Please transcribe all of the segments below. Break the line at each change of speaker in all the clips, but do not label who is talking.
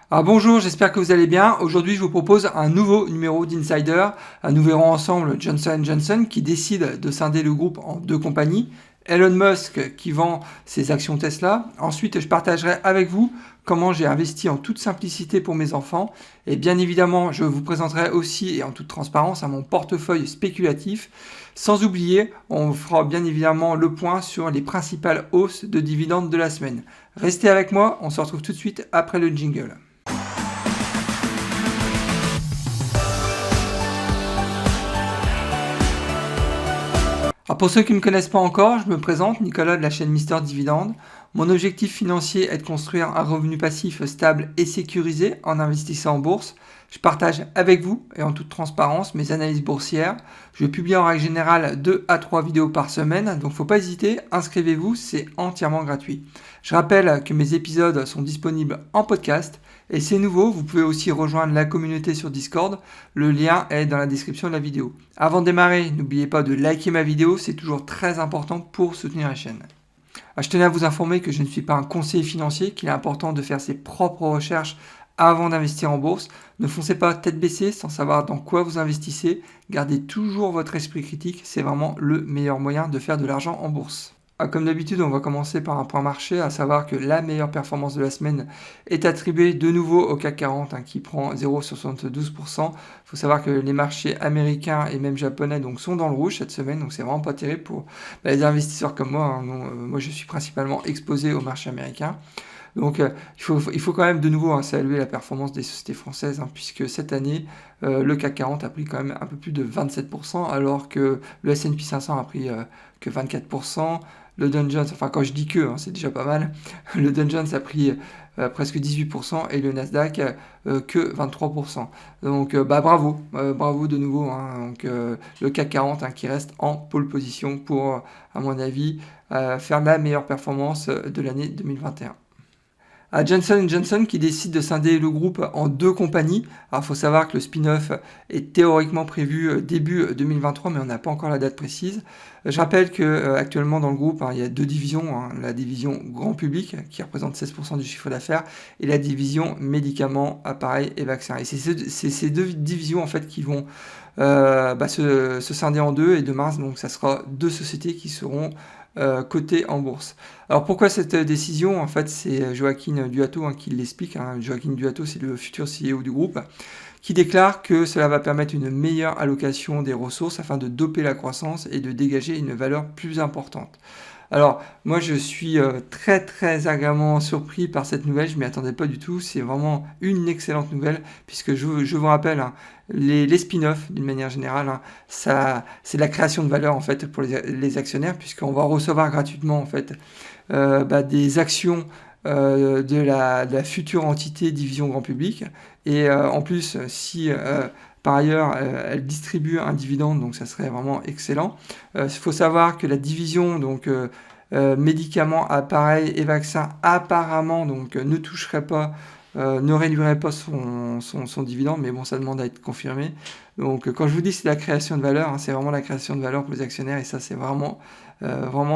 Alors bonjour, j'espère que vous allez bien. Aujourd'hui, je vous propose un nouveau numéro d'Insider. Nous verrons ensemble Johnson & Johnson qui décide de scinder le groupe en deux compagnies. Elon Musk qui vend ses actions Tesla. Ensuite, je partagerai avec vous comment j'ai investi en toute simplicité pour mes enfants. Et bien évidemment, je vous présenterai aussi, et en toute transparence, mon portefeuille spéculatif. Sans oublier, on fera bien évidemment le point sur les principales hausses de dividendes de la semaine. Restez avec moi, on se retrouve tout de suite après le jingle. Alors pour ceux qui ne me connaissent pas encore, je me présente, Nicolas de la chaîne Mister Dividende. Mon objectif financier est de construire un revenu passif stable et sécurisé en investissant en bourse. Je partage avec vous et en toute transparence mes analyses boursières. Je publie en règle générale 2 à 3 vidéos par semaine, donc il ne faut pas hésiter, inscrivez-vous, c'est entièrement gratuit. Je rappelle que mes épisodes sont disponibles en podcast et c'est nouveau, vous pouvez aussi rejoindre la communauté sur Discord, le lien est dans la description de la vidéo. Avant de démarrer, n'oubliez pas de liker ma vidéo, c'est toujours très important pour soutenir la chaîne. Je tenais à vous informer que je ne suis pas un conseiller financier, qu'il est important de faire ses propres recherches avant d'investir en bourse. Ne foncez pas tête baissée sans savoir dans quoi vous investissez. Gardez toujours votre esprit critique, c'est vraiment le meilleur moyen de faire de l'argent en bourse. Comme d'habitude, on va commencer par un point marché, à savoir que la meilleure performance de la semaine est attribuée de nouveau au CAC 40 qui prend 0,72%. Il faut savoir que les marchés américains et même japonais sont dans le rouge cette semaine, donc c'est vraiment pas terrible pour les investisseurs comme moi. Moi, je suis principalement exposé au marché américain. Donc il faut quand même de nouveau saluer la performance des sociétés françaises, puisque cette année, le CAC 40 a pris quand même un peu plus de 27%, alors que le S&P 500 a pris que 24%. Le Dow Jones, enfin quand je dis que, c'est déjà pas mal, le Dow Jones a pris presque 18% et le Nasdaq que 23%. Donc bravo, bravo de nouveau. Donc, le CAC 40 qui reste en pole position pour, à mon avis, faire la meilleure performance de l'année 2021. À Johnson & Johnson qui décide de scinder le groupe en deux compagnies. Alors il faut savoir que le spin-off est théoriquement prévu début 2023, mais on n'a pas encore la date précise. Je rappelle qu'actuellement dans le groupe, il y a deux divisions, la division grand public qui représente 16% du chiffre d'affaires et la division médicaments, appareils et vaccins. Et c'est ces deux divisions en fait qui vont se scinder en deux, et demain donc ça sera deux sociétés qui seront cotées en bourse. Alors pourquoi cette décision? En fait, c'est Joaquin Duato qui l'explique. Joaquin Duato, c'est le futur CEO du groupe, qui déclare que cela va permettre une meilleure allocation des ressources afin de doper la croissance et de dégager une valeur plus importante. Alors, moi, je suis très, très agréablement surpris par cette nouvelle. Je ne m'y attendais pas du tout. C'est vraiment une excellente nouvelle, puisque je vous rappelle, les spin-offs, d'une manière générale, ça, c'est de la création de valeur, en fait, pour les actionnaires, puisqu'on va recevoir gratuitement, en fait, des actions de la future entité division grand public. Et en plus, si par ailleurs elle distribue un dividende, donc ça serait vraiment excellent. Il faut savoir que la division médicaments, appareils et vaccins apparemment ne toucherait pas, ne réduirait pas son dividende, mais bon, ça demande à être confirmé. Donc quand je vous dis que c'est la création de valeur, c'est vraiment la création de valeur pour les actionnaires, et ça c'est vraiment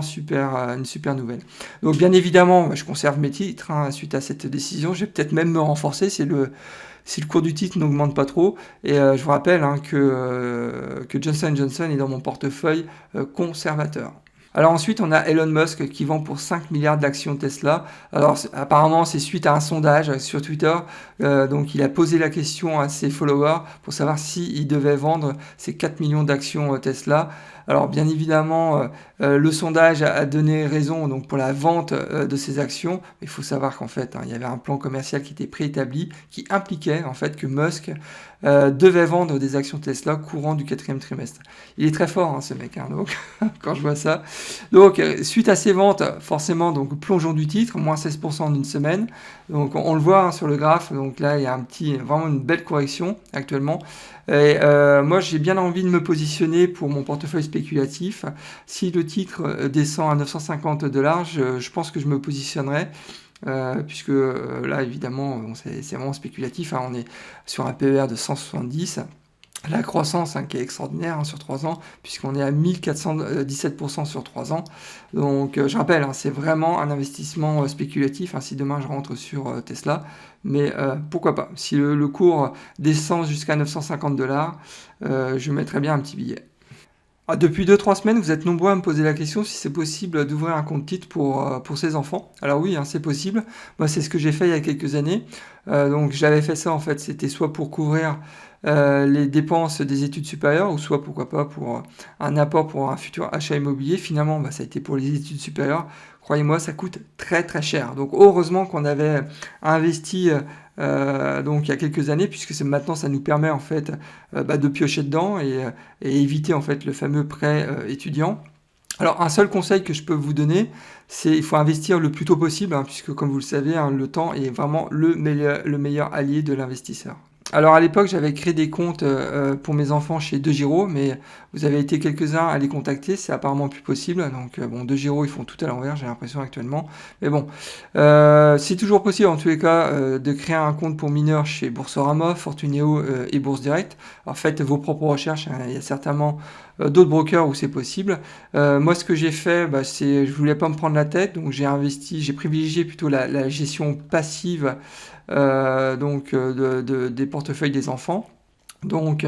super, une super nouvelle. Donc bien évidemment, je conserve mes titres suite à cette décision. Je vais peut-être même me renforcer si le cours du titre n'augmente pas trop. Et je vous rappelle que Johnson & Johnson est dans mon portefeuille conservateur. Alors ensuite, on a Elon Musk qui vend pour 5 milliards d'actions Tesla. Alors apparemment, c'est suite à un sondage sur Twitter. Donc il a posé la question à ses followers pour savoir s'il devait vendre ses 4 millions d'actions Tesla. Alors bien évidemment, le sondage a donné raison pour la vente de ces actions. Il faut savoir qu'en fait, il y avait un plan commercial qui était préétabli, qui impliquait en fait que Musk devait vendre des actions Tesla courant du 4e trimestre. Il est très fort, ce mec, donc quand je vois ça. Donc suite à ces ventes, forcément, plongeon du titre, moins 16% en une semaine. Donc on le voit sur le graphe. Donc là, il y a vraiment une belle correction actuellement. Et moi, j'ai bien envie de me positionner pour mon portefeuille spéculatif. Si le titre descend à $950, je pense que je me positionnerai. Puisque là, évidemment, c'est vraiment spéculatif. On est sur un PER de 170. la croissance qui est extraordinaire sur 3 ans, puisqu'on est à 1417% sur 3 ans. Donc je rappelle, c'est vraiment un investissement spéculatif, si demain je rentre sur Tesla, mais pourquoi pas. Si le cours descend jusqu'à 950 $, je mettrai bien un petit billet. Depuis 2-3 semaines, vous êtes nombreux à me poser la question si c'est possible d'ouvrir un compte titre pour ses enfants. Alors oui, c'est possible. Moi, c'est ce que j'ai fait il y a quelques années. Donc j'avais fait ça en fait, c'était soit pour couvrir les dépenses des études supérieures, ou soit pourquoi pas pour un apport pour un futur achat immobilier. Finalement, ça a été pour les études supérieures. Croyez-moi, ça coûte très très cher. Donc heureusement qu'on avait investi donc il y a quelques années, puisque maintenant ça nous permet en fait de piocher dedans et éviter en fait le fameux prêt étudiant. Alors un seul conseil que je peux vous donner, c'est il faut investir le plus tôt possible, puisque comme vous le savez, le temps est vraiment le meilleur allié de l'investisseur. Alors à l'époque, j'avais créé des comptes pour mes enfants chez DeGiro, mais vous avez été quelques-uns à les contacter, c'est apparemment plus possible. Donc bon, DeGiro, ils font tout à l'envers, j'ai l'impression actuellement. Mais bon, c'est toujours possible en tous les cas de créer un compte pour mineurs chez Boursorama, Fortuneo et Bourse Direct. Alors faites vos propres recherches, il y a certainement d'autres brokers où c'est possible. Moi, ce que j'ai fait, c'est je voulais pas me prendre la tête, donc j'ai privilégié plutôt la gestion passive des portefeuilles des enfants. Donc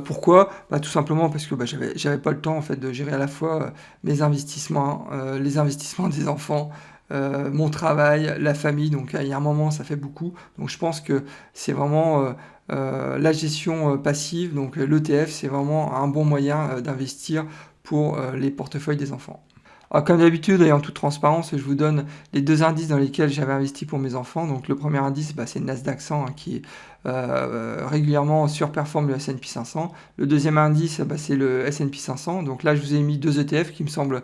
pourquoi? Tout simplement parce que j'avais pas le temps en fait de gérer à la fois mes investissements, les investissements des enfants, mon travail, la famille. Donc il y a un moment ça fait beaucoup. Donc je pense que c'est vraiment la gestion passive. Donc l'ETF c'est vraiment un bon moyen d'investir pour les portefeuilles des enfants. Alors, comme d'habitude et en toute transparence, je vous donne les 2 indices dans lesquels j'avais investi pour mes enfants. Donc le premier indice, c'est le Nasdaq 100 qui régulièrement surperforme le S&P 500. Le deuxième indice, c'est le S&P 500. Donc là, je vous ai mis 2 ETF qui me semblent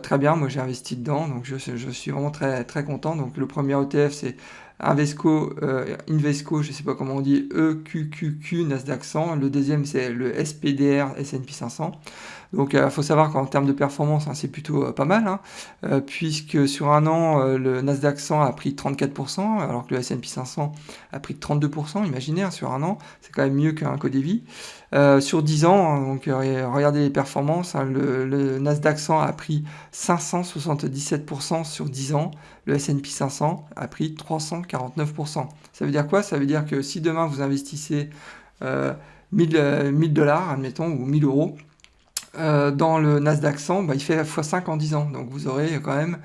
très bien. Moi, j'ai investi dedans, donc je suis vraiment très, très content. Donc le premier ETF, c'est Invesco, je ne sais pas comment on dit, EQQQ Nasdaq 100. Le deuxième, c'est le SPDR S&P 500. Donc il faut savoir qu'en termes de performance, c'est plutôt pas mal, puisque sur un an, le Nasdaq 100 a pris 34%, alors que le S&P 500 a pris 32%. Imaginez, sur un an, c'est quand même mieux qu'un Codevi. Sur 10 ans, donc regardez les performances, le Nasdaq 100 a pris 577% sur 10 ans, le S&P 500 a pris 349%. Ça veut dire quoi? Ça veut dire que si demain vous investissez 1000 $, admettons, ou 1000 euros, dans le Nasdaq 100, il fait x5 en 10 ans. Donc vous aurez quand même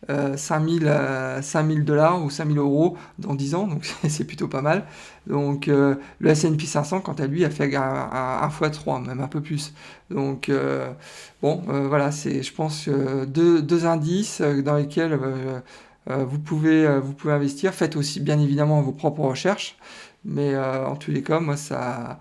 5000 $ ou 5000 euros dans 10 ans, donc c'est plutôt pas mal. Donc le S&P 500, quant à lui, a fait un x3, même un peu plus. Donc voilà, c'est je pense deux indices dans lesquels vous pouvez investir. Faites aussi bien évidemment vos propres recherches, mais en tous les cas, moi ça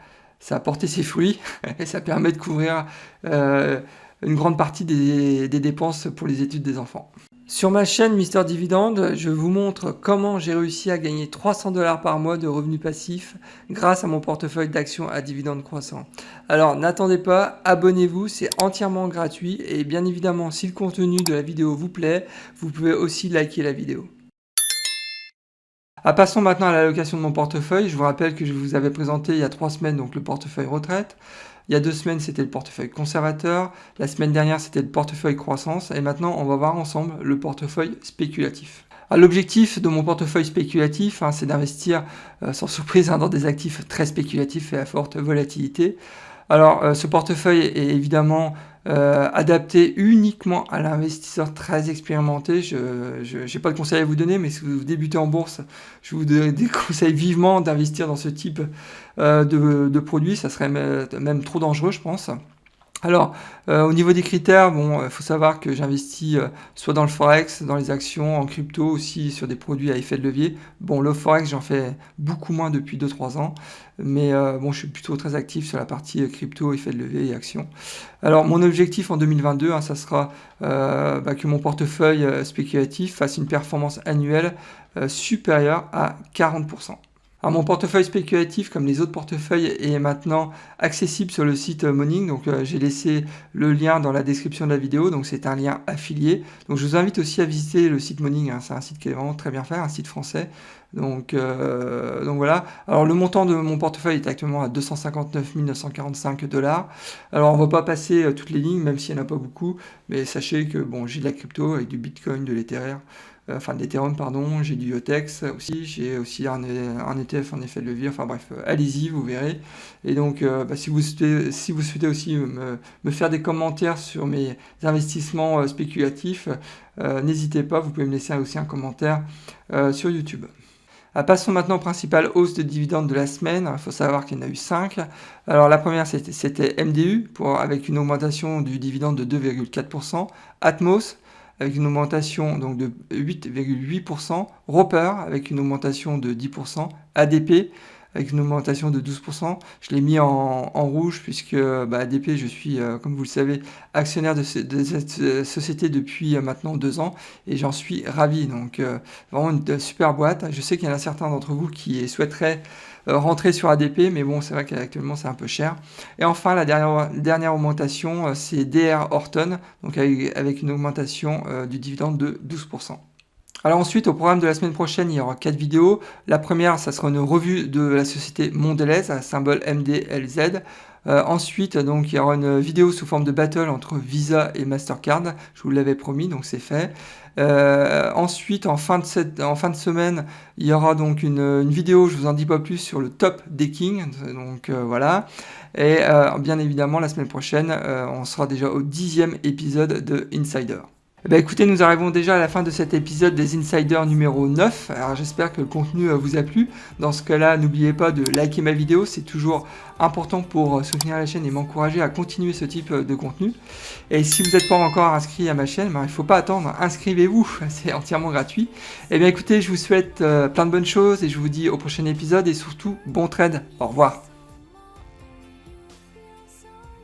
a porté ses fruits et ça permet de couvrir une grande partie des dépenses pour les études des enfants. Sur ma chaîne Mister Dividende, je vous montre comment j'ai réussi à gagner 300 $ par mois de revenus passifs grâce à mon portefeuille d'actions à dividendes croissants. Alors n'attendez pas, abonnez-vous, c'est entièrement gratuit et bien évidemment si le contenu de la vidéo vous plaît, vous pouvez aussi liker la vidéo. Passons maintenant à l'allocation de mon portefeuille. Je vous rappelle que je vous avais présenté il y a 3 semaines donc le portefeuille retraite. Il y a 2 semaines, c'était le portefeuille conservateur. La semaine dernière, c'était le portefeuille croissance. Et maintenant, on va voir ensemble le portefeuille spéculatif. L'objectif de mon portefeuille spéculatif, c'est d'investir sans surprise dans des actifs très spéculatifs et à forte volatilité. Alors, ce portefeuille est évidemment adapté uniquement à l'investisseur très expérimenté. Je n'ai pas de conseil à vous donner, mais si vous débutez en bourse, je vous déconseille vivement d'investir dans ce type de produit. Ça serait même trop dangereux, je pense. Alors, au niveau des critères, il faut savoir que j'investis soit dans le forex, dans les actions, en crypto aussi, sur des produits à effet de levier. Bon, le forex, j'en fais beaucoup moins depuis 2-3 ans, mais je suis plutôt très actif sur la partie crypto, effet de levier et actions. Alors, mon objectif en 2022, ça sera que mon portefeuille spéculatif fasse une performance annuelle supérieure à 40%. Alors mon portefeuille spéculatif, comme les autres portefeuilles, est maintenant accessible sur le site Morning. Donc j'ai laissé le lien dans la description de la vidéo, donc c'est un lien affilié. Donc je vous invite aussi à visiter le site Morning, hein. C'est un site qui est vraiment très bien fait, un site français. Donc voilà. Alors le montant de mon portefeuille est actuellement à 259 945 $. Alors on va pas passer toutes les lignes, même s'il n'y en a pas beaucoup, mais sachez que bon, j'ai de la crypto avec du Bitcoin, de l'Ethereum. Enfin d'Ethereum pardon, j'ai du Yotex aussi, j'ai aussi un ETF en effet de levier, enfin bref, allez-y, vous verrez. Et donc si vous souhaitez aussi me faire des commentaires sur mes investissements spéculatifs, n'hésitez pas, vous pouvez me laisser aussi un commentaire sur YouTube. Passons maintenant aux principales hausses de dividendes de la semaine. Il faut savoir qu'il y en a eu 5. Alors la première c'était MDU avec une augmentation du dividende de 2,4%. Atmos avec une augmentation donc de 8,8%, Roper avec une augmentation de 10%, ADP avec une augmentation de 12%. Je l'ai mis en rouge puisque ADP, je suis, comme vous le savez, actionnaire de cette société depuis maintenant 2 ans et j'en suis ravi. Donc vraiment une super boîte. Je sais qu'il y en a certains d'entre vous qui souhaiteraient rentrer sur ADP, mais bon, c'est vrai qu'actuellement c'est un peu cher. Et enfin, la dernière augmentation, c'est DR Horton, donc avec une augmentation du dividende de 12%. Alors ensuite, au programme de la semaine prochaine, il y aura 4 vidéos. La première, ça sera une revue de la société Mondelez, à symbole MDLZ. Ensuite, donc, il y aura une vidéo sous forme de battle entre Visa et Mastercard. Je vous l'avais promis, donc c'est fait. Ensuite, en fin de semaine, il y aura donc une vidéo, je vous en dis pas plus, sur le top decking. Donc voilà. Et bien évidemment, la semaine prochaine, on sera déjà au 10e épisode de Insider. Écoutez, nous arrivons déjà à la fin de cet épisode des Insiders numéro 9. Alors j'espère que le contenu vous a plu. Dans ce cas-là, n'oubliez pas de liker ma vidéo. C'est toujours important pour soutenir la chaîne et m'encourager à continuer ce type de contenu. Et si vous n'êtes pas encore inscrit à ma chaîne, il ne faut pas attendre. Inscrivez-vous, c'est entièrement gratuit. Et bien écoutez, je vous souhaite plein de bonnes choses et je vous dis au prochain épisode et surtout bon trade. Au revoir.